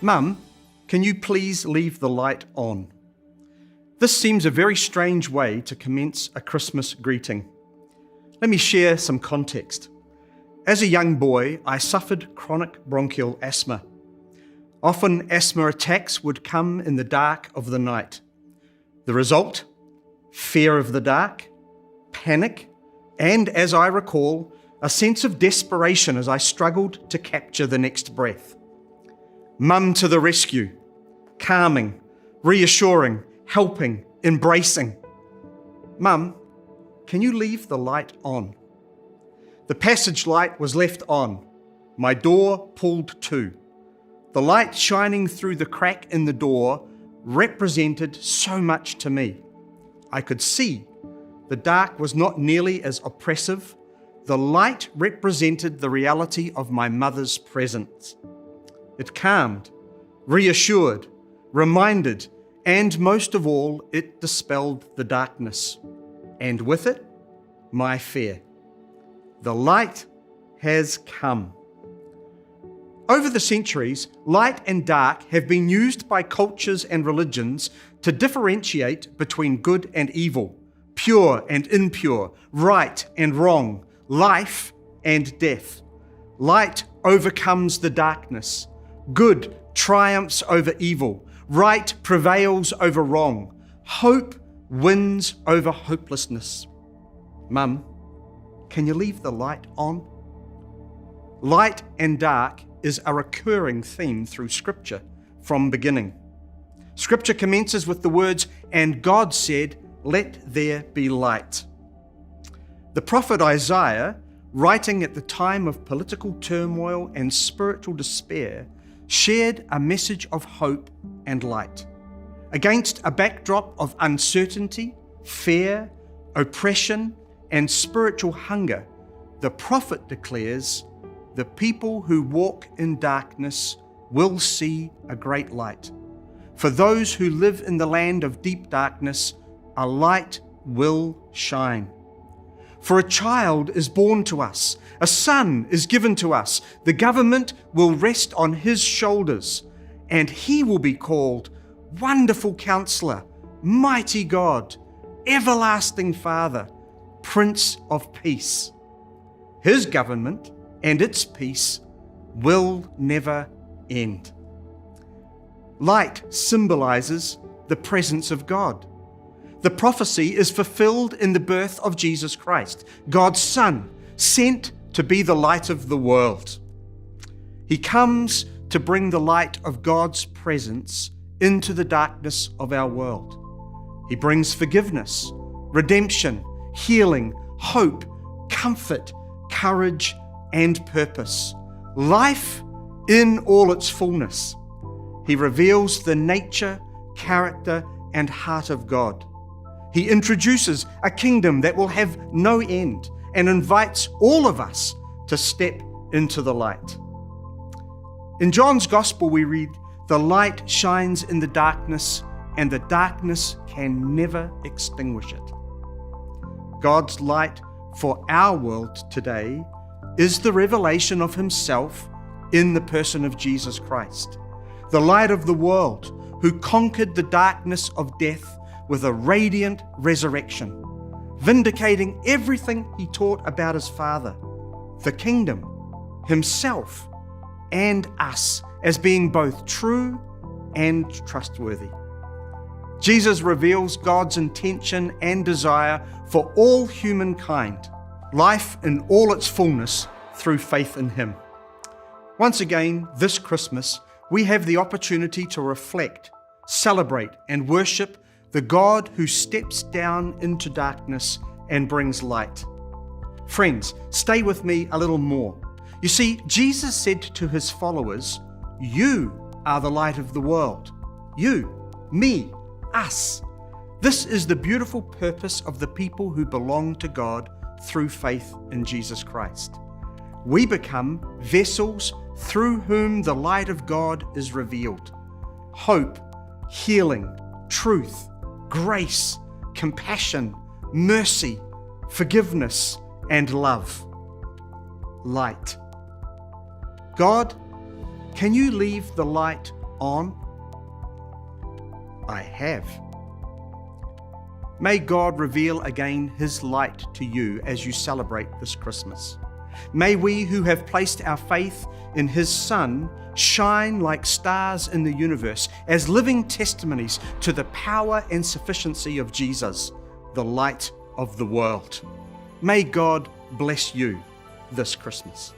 Mum, can you please leave the light on? This seems a very strange way to commence a Christmas greeting. Let me share some context. As a young boy, I suffered chronic bronchial asthma. Often asthma attacks would come in the dark of the night. The result? Fear of the dark, panic, and as I recall, a sense of desperation as I struggled to capture the next breath. Mum to the rescue, calming, reassuring, helping, embracing. Mum, can you leave the light on? The passage light was left on, my door pulled to. The light shining through the crack in the door represented so much to me. I could see the dark was not nearly as oppressive. The light represented the reality of my mother's presence. It calmed, reassured, reminded, and most of all, it dispelled the darkness. And with it, my fear. The light has come. Over the centuries, light and dark have been used by cultures and religions to differentiate between good and evil, pure and impure, right and wrong, life and death. Light overcomes the darkness. Good triumphs over evil. Right prevails over wrong. Hope wins over hopelessness. Mum, can you leave the light on? Light and dark is a recurring theme through Scripture from beginning. Scripture commences with the words, "And God said, let there be light." The prophet Isaiah, writing at the time of political turmoil and spiritual despair, shared a message of hope and light. Against a backdrop of uncertainty, fear, oppression, and spiritual hunger, the prophet declares, "The people who walk in darkness will see a great light. For those who live in the land of deep darkness, a light will shine. For a child is born to us, a son is given to us. The government will rest on his shoulders, and he will be called Wonderful Counselor, Mighty God, Everlasting Father, Prince of Peace. His government and its peace will never end." Light symbolizes the presence of God. The prophecy is fulfilled in the birth of Jesus Christ, God's Son, sent to be the light of the world. He comes to bring the light of God's presence into the darkness of our world. He brings forgiveness, redemption, healing, hope, comfort, courage, and purpose. Life in all its fullness. He reveals the nature, character, and heart of God. He introduces a kingdom that will have no end and invites all of us to step into the light. In John's Gospel, we read, "The light shines in the darkness, and the darkness can never extinguish it." God's light for our world today is the revelation of Himself in the person of Jesus Christ, the light of the world who conquered the darkness of death with a radiant resurrection, vindicating everything He taught about His Father, the kingdom, Himself, and us as being both true and trustworthy. Jesus reveals God's intention and desire for all humankind, life in all its fullness through faith in Him. Once again, this Christmas, we have the opportunity to reflect, celebrate, and worship the God who steps down into darkness and brings light. Friends, stay with me a little more. You see, Jesus said to His followers, "You are the light of the world." You, me, us. This is the beautiful purpose of the people who belong to God through faith in Jesus Christ. We become vessels through whom the light of God is revealed. Hope, healing, truth, grace, compassion, mercy, forgiveness, and love. Light. God, can you leave the light on? I have. May God reveal again His light to you as you celebrate this Christmas. May we who have placed our faith in His Son shine like stars in the universe as living testimonies to the power and sufficiency of Jesus, the light of the world. May God bless you this Christmas.